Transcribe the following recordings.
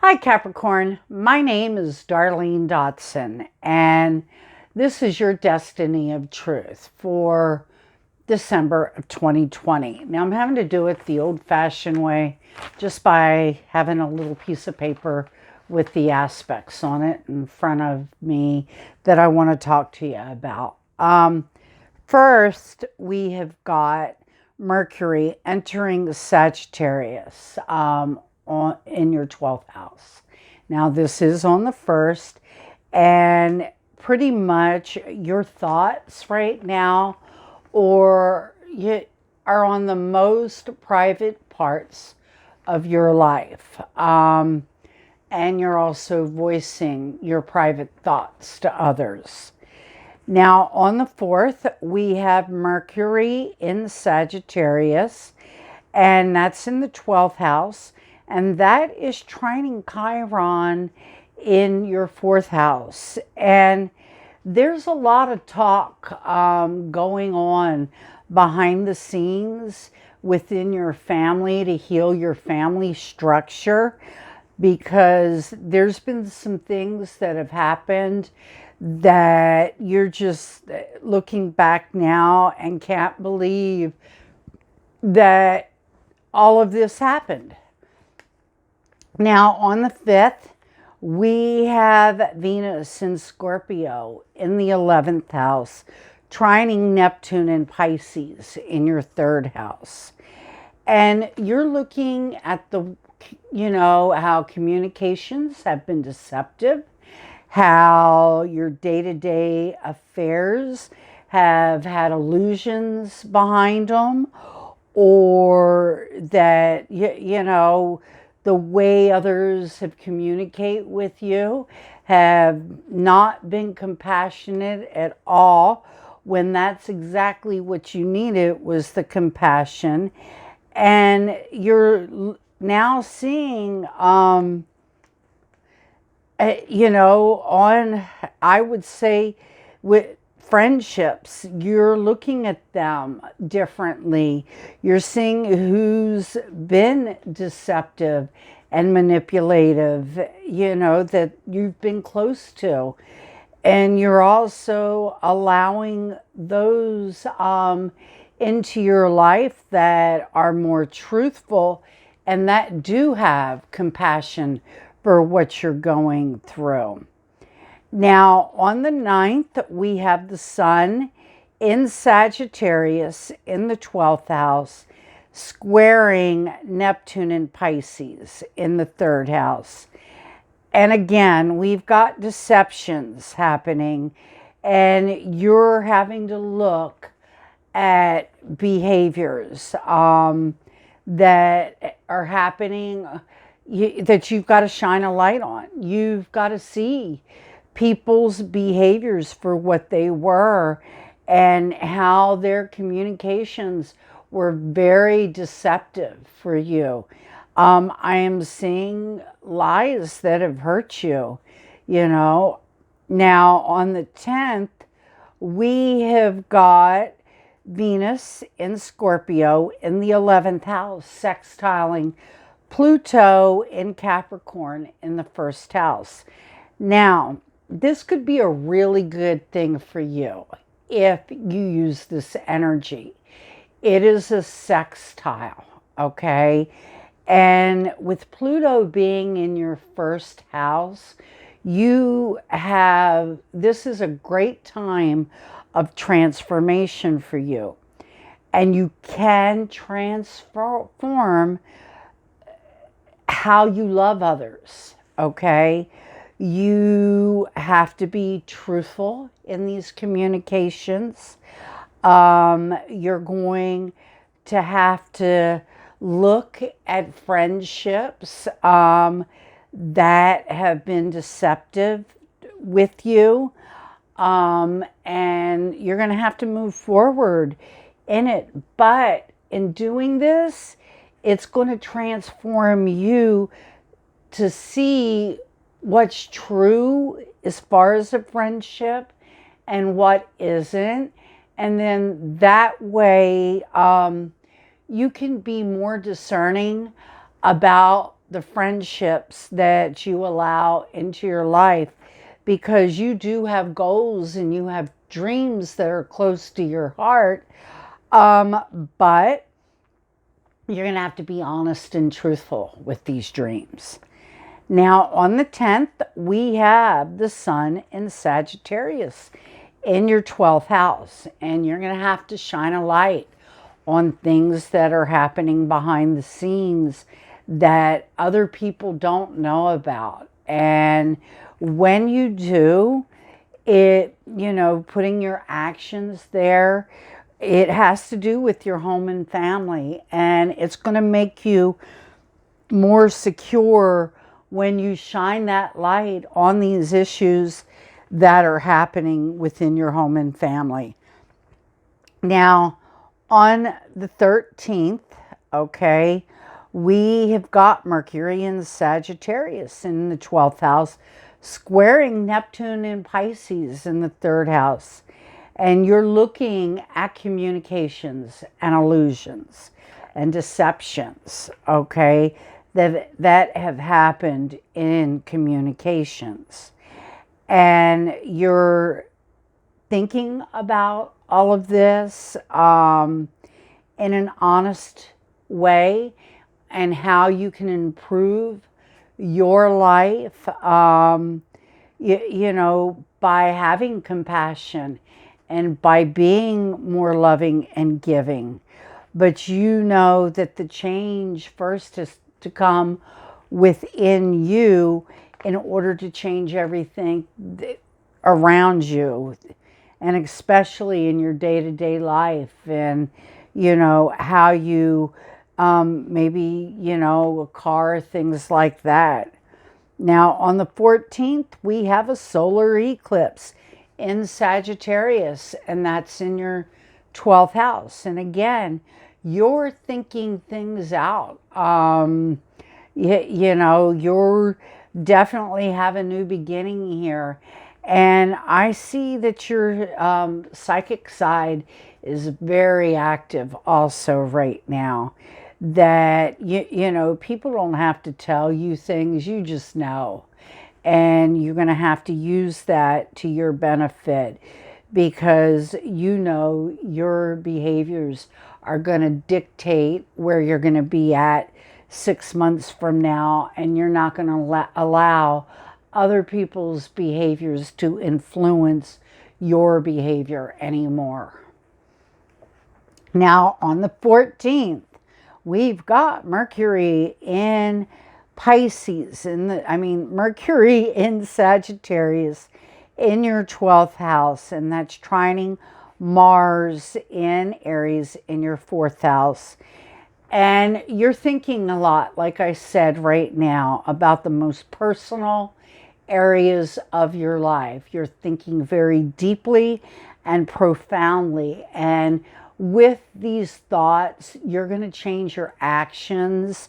Hi, Capricorn. My name is Darlene Dotson, and this is your Destiny of Truth for December of 2020. Now, I'm having to do it the old-fashioned way, just by having a little piece of paper with the aspects on it in front of me that I want to talk to you about. First, we have got Mercury entering the Sagittarius in your 12th house. Now, this is on the 1st, and pretty much your thoughts right now or you are on the most private parts of your life. And you're also voicing your private thoughts to others. Now, on the 4th, we have Mercury in Sagittarius, and that's in the 12th house, and that is trining Chiron in your 4th house. And there's a lot of talk going on behind the scenes within your family to heal your family structure, because there's been some things that have happened that you're just looking back now and can't believe that all of this happened. Now, on the 5th, we have Venus in Scorpio in the 11th house, trining Neptune in Pisces in your 3rd house. And you're looking at how communications have been deceptive, how your day-to-day affairs have had illusions behind them, or that, the way others have communicated with you have not been compassionate at all, when that's exactly what you needed, was the compassion. And you're now seeing, I would say, with friendships, you're looking at them differently. You're seeing who's been deceptive and manipulative, that you've been close to. And you're also allowing those into your life that are more truthful and that do have compassion for what you're going through. Now, on the 9th, we have the Sun in Sagittarius in the 12th house, squaring Neptune in Pisces in the 3rd house. And again, we've got deceptions happening, and you're having to look at behaviors that are happening that you've got to shine a light on. You've got to see people's behaviors for what they were and how their communications were very deceptive for you. I am seeing lies that have hurt you, Now, on the 10th, we have got Venus in Scorpio in the 11th house, sextiling Pluto in Capricorn in the 1st house. Now, this could be a really good thing for you if you use this energy. It is a sextile, okay? And with Pluto being in your 1st house, this is a great time of transformation for you. And you can transform how you love others, okay? You have to be truthful in these communications. You're going to have to look at friendships that have been deceptive with you. And you're going to have to move forward in it. But in doing this, it's going to transform you to see what's true as far as a friendship and what isn't. And then that way, you can be more discerning about the friendships that you allow into your life, because you do have goals and you have dreams that are close to your heart. But you're going to have to be honest and truthful with these dreams. Now, on the 10th, we have the sun in Sagittarius in your 12th house, and you're going to have to shine a light on things that are happening behind the scenes that other people don't know about. And when you do, putting your actions there, it has to do with your home and family, and it's going to make you more secure when you shine that light on these issues that are happening within your home and family. Now, on the 13th, okay, we have got Mercury in Sagittarius in the 12th house, squaring Neptune in Pisces in the 3rd house. And you're looking at communications and illusions and deceptions, okay, that have happened in communications. And you're thinking about all of this in an honest way, and how you can improve your life, by having compassion and by being more loving and giving. But you know that the change first has to come within you in order to change everything around you, and especially in your day-to-day life, and how you maybe a car, things like that. Now, on the 14th, we have a solar eclipse in Sagittarius, and that's in your 12th house. And again, you're thinking things out. You're definitely have a new beginning here. And I see that your psychic side is very active also right now. That, people don't have to tell you things, you just know. And you're going to have to use that to your benefit, because your behaviors are going to dictate where you're going to be at 6 months from now, and you're not going to allow other people's behaviors to influence your behavior anymore. Now, on the 14th, we've got Mercury in Pisces, Mercury in Sagittarius in your 12th house, and that's trining Mars in Aries in your 4th house. And you're thinking a lot, like I said right now, about the most personal areas of your life. You're thinking very deeply and profoundly, and with these thoughts, you're going to change your actions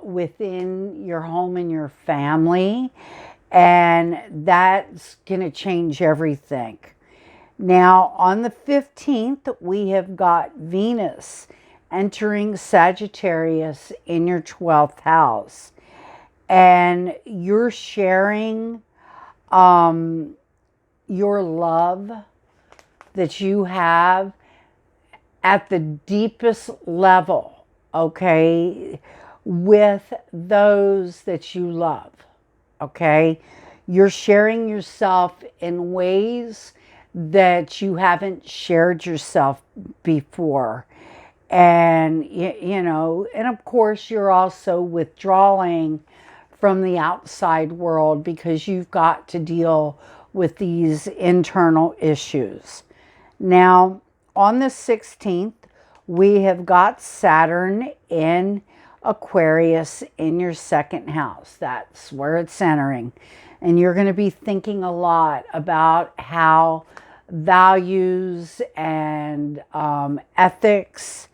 within your home and your family, and that's going to change everything. Now, on the 15th, we have got Venus entering Sagittarius in your 12th house, and you're sharing your love that you have at the deepest level, okay, with those that you love, okay? You're sharing yourself in ways that you haven't shared yourself before. And, and of course, you're also withdrawing from the outside world because you've got to deal with these internal issues. Now, on the 16th, we have got Saturn in Aquarius in your 2nd house. That's where it's entering. And you're going to be thinking a lot about how values and ethics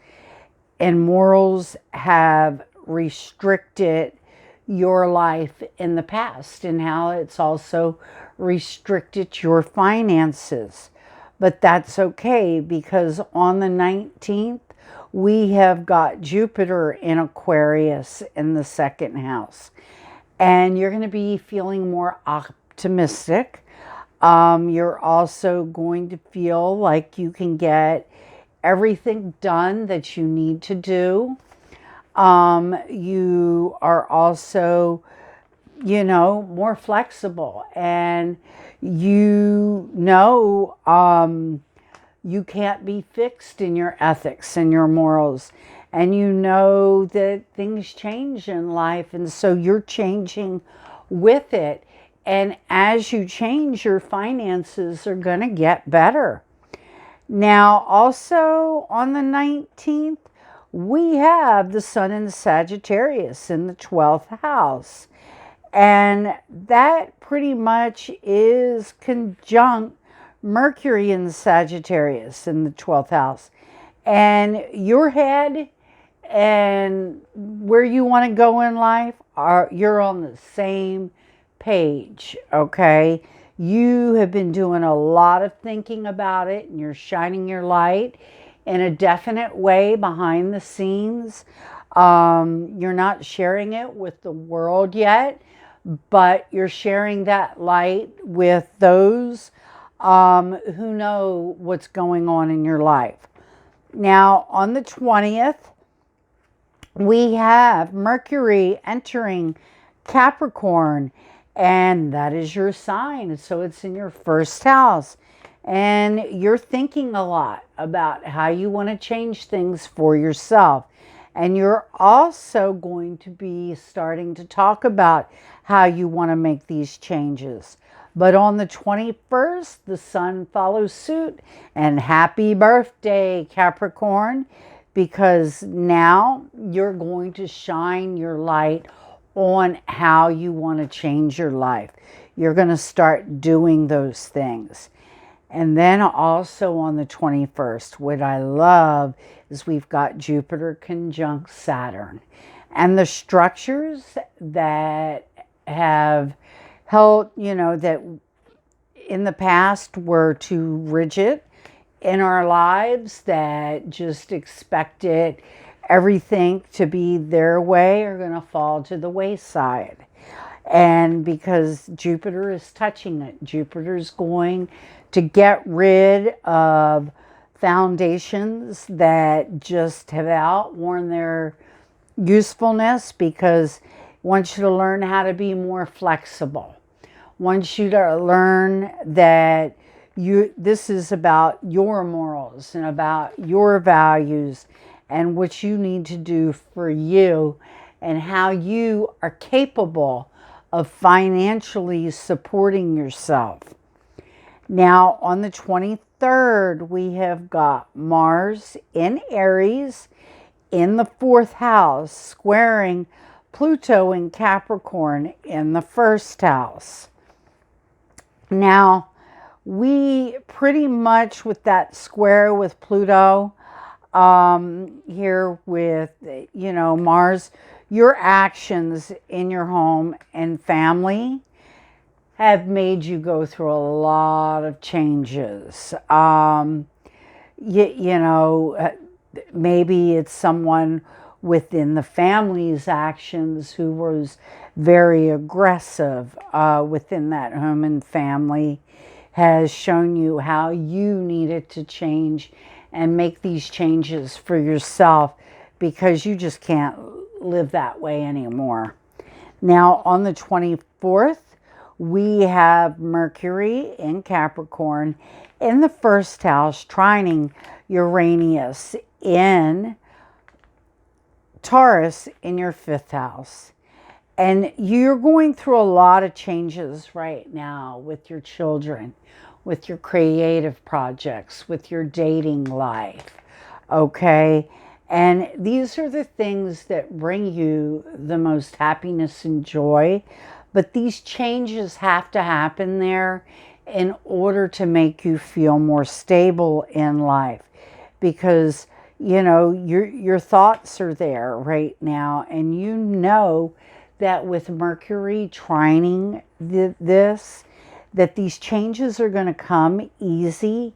and morals have restricted your life in the past, and how it's also restricted your finances. But that's okay, because on the 19th, we have got Jupiter in Aquarius in the second house. And you're going to be feeling more optimistic. You're also going to feel like you can get everything done that you need to do. You are also, more flexible, and you can't be fixed in your ethics and your morals. And you know that things change in life, and so you're changing with it. And as you change, your finances are going to get better. Now, also on the 19th, we have the Sun in Sagittarius in the 12th house. And that pretty much is conjunct Mercury in Sagittarius in the 12th house. And your head and where you want to go in life, you're on the same page, okay? You have been doing a lot of thinking about it, and you're shining your light in a definite way behind the scenes. You're not sharing it with the world yet, but you're sharing that light with those who know what's going on in your life. Now, on the 20th, we have Mercury entering Capricorn, and that is your sign. So it's in your first house. And you're thinking a lot about how you want to change things for yourself. And you're also going to be starting to talk about how you want to make these changes. But on the 21st, the Sun follows suit. And happy birthday, Capricorn, because now you're going to shine your light on how you want to change your life. You're going to start doing those things. And then also on the 21st, what I love is we've got Jupiter conjunct Saturn. And the structures that have held, that in the past were too rigid in our lives, that just expected everything to be their way, are going to fall to the wayside. And because Jupiter is touching it, Jupiter's going to get rid of foundations that just have outworn their usefulness, because it wants you to learn how to be more flexible. Wants you to learn that this is about your morals and about your values and what you need to do for you, and how you are capable of financially supporting yourself. Now, on the 23rd, we have got Mars in Aries in the 4th house, squaring Pluto in Capricorn in the 1st house. Now, we pretty much, with that square with Pluto, here with, Mars, your actions in your home and family have made you go through a lot of changes. Maybe it's someone within the family's actions who was very aggressive within that home and family, has shown you how you needed to change and make these changes for yourself, because you just can't live that way anymore. Now, on the 24th, we have Mercury in Capricorn in the 1st house, trining Uranus in Taurus in your 5th house. And you're going through a lot of changes right now with your children, with your creative projects, with your dating life, okay? And these are the things that bring you the most happiness and joy. But these changes have to happen there in order to make you feel more stable in life. Because, your thoughts are there right now. And you know that with Mercury trining this, that these changes are going to come easy.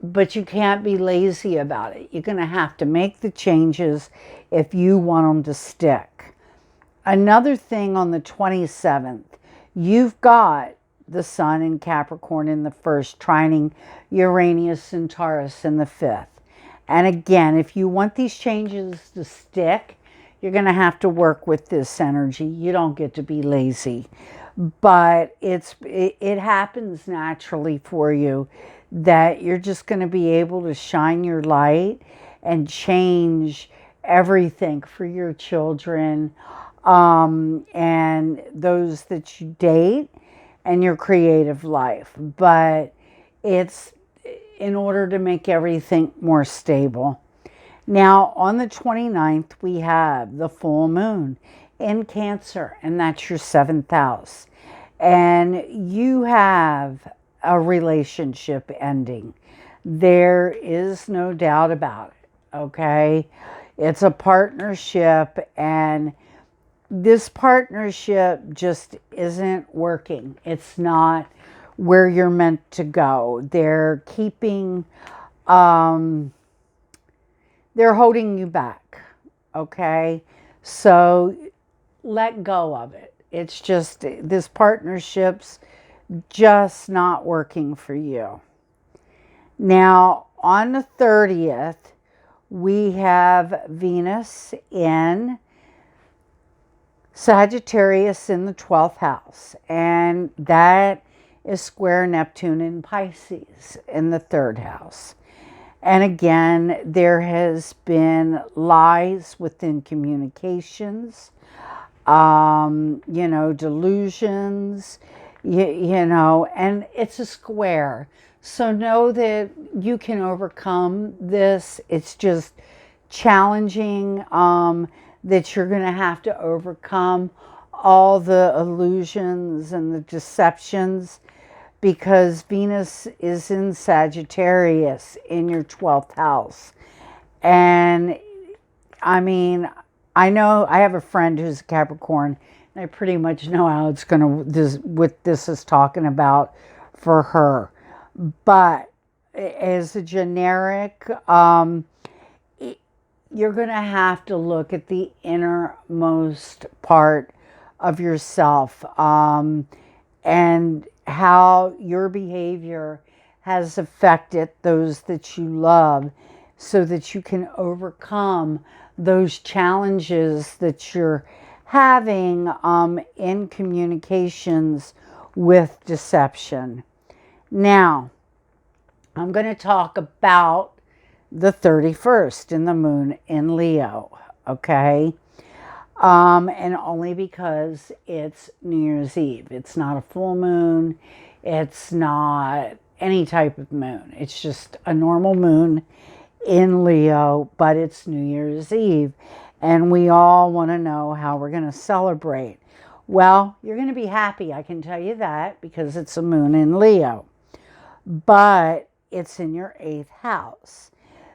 but you can't be lazy about it. You're going to have to make the changes if you want them to stick. Another thing, on the 27th, you've got the Sun in Capricorn in the first, trining Uranus and Taurus in the fifth. And again, if you want these changes to stick, you're going to have to work with this energy. You don't get to be lazy. But it happens naturally for you, that you're just going to be able to shine your light and change everything for your children, and those that you date, and your creative life. But it's in order to make everything more stable. Now, on the 29th, we have the full moon in Cancer, and that's your 7th house. And you have a relationship ending. There is no doubt about it, okay? It's a partnership, and this partnership just isn't working. It's not where you're meant to go. They're keeping, they're holding you back, okay? So let go of it. It's just, this partnership's just not working for you. Now, on the 30th, we have Venus in Sagittarius in the 12th house, and that is square Neptune in Pisces in the 3rd house. And again, there has been lies within communications, delusions, and it's a square. So know that you can overcome this. It's just challenging, that you're going to have to overcome all the illusions and the deceptions, because Venus is in Sagittarius in your 12th house. And I mean, I know I have a friend who's a Capricorn, and I pretty much know how it's going to, what this is talking about for her. But as a generic, you're going to have to look at the innermost part of yourself, and how your behavior has affected those that you love, so that you can overcome those challenges that you're having in communications with deception. Now, I'm going to talk about the 31st in the moon in Leo, okay? And only because it's New Year's Eve. It's not a full moon. It's not any type of moon. It's just a normal moon in Leo, but it's New Year's Eve. And we all want to know how we're going to celebrate. Well, you're going to be happy, I can tell you that, because it's a moon in Leo. But it's in your 8th house.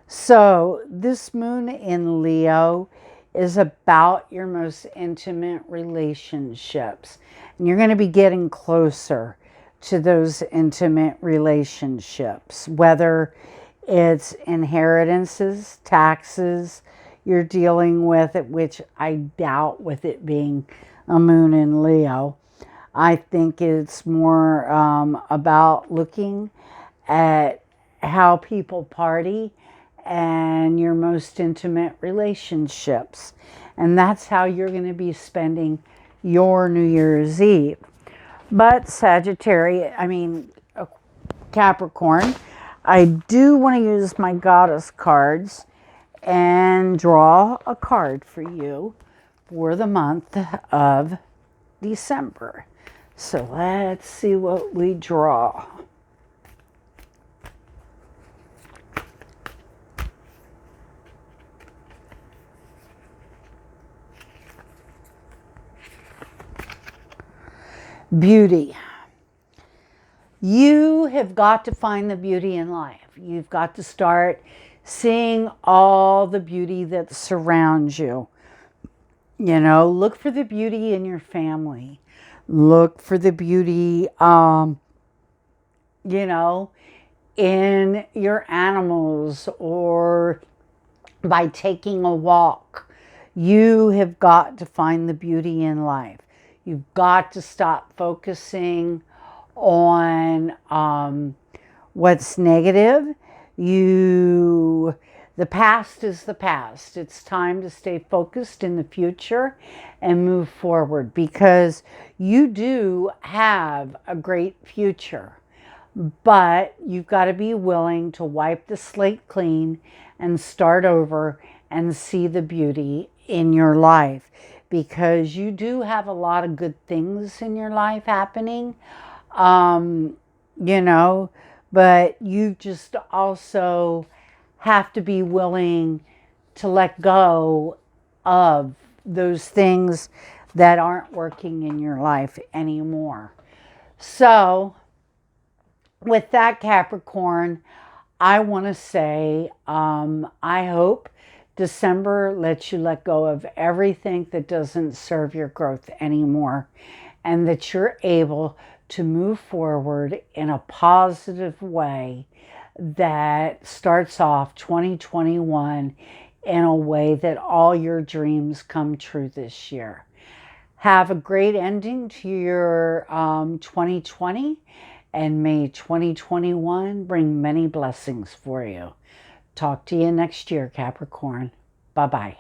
So this moon in Leo is about your most intimate relationships. And you're going to be getting closer to those intimate relationships, whether it's inheritances, taxes you're dealing with, which I doubt with it being a moon in Leo. I think it's more about looking at how people party and your most intimate relationships. And that's how you're going to be spending your New Year's Eve. But Capricorn, I do want to use my goddess cards and draw a card for you for the month of December. So let's see what we draw. Beauty. You have got to find the beauty in life. You've got to start seeing all the beauty that surrounds you. Look for the beauty in your family. Look for the beauty, in your animals or by taking a walk. You have got to find the beauty in life. You've got to stop focusing on what's negative. The past is the past. It's time to stay focused in the future and move forward, because you do have a great future. But you've got to be willing to wipe the slate clean and start over and see the beauty in your life, because you do have a lot of good things in your life happening, you know, but you just also have to be willing to let go of those things that aren't working in your life anymore. So, with that, Capricorn, I want to say I hope December lets you let go of everything that doesn't serve your growth anymore, and that you're able to move forward in a positive way that starts off 2021 in a way that all your dreams come true this year. Have a great ending to your 2020, and may 2021 bring many blessings for you. Talk to you next year, Capricorn. Bye-bye.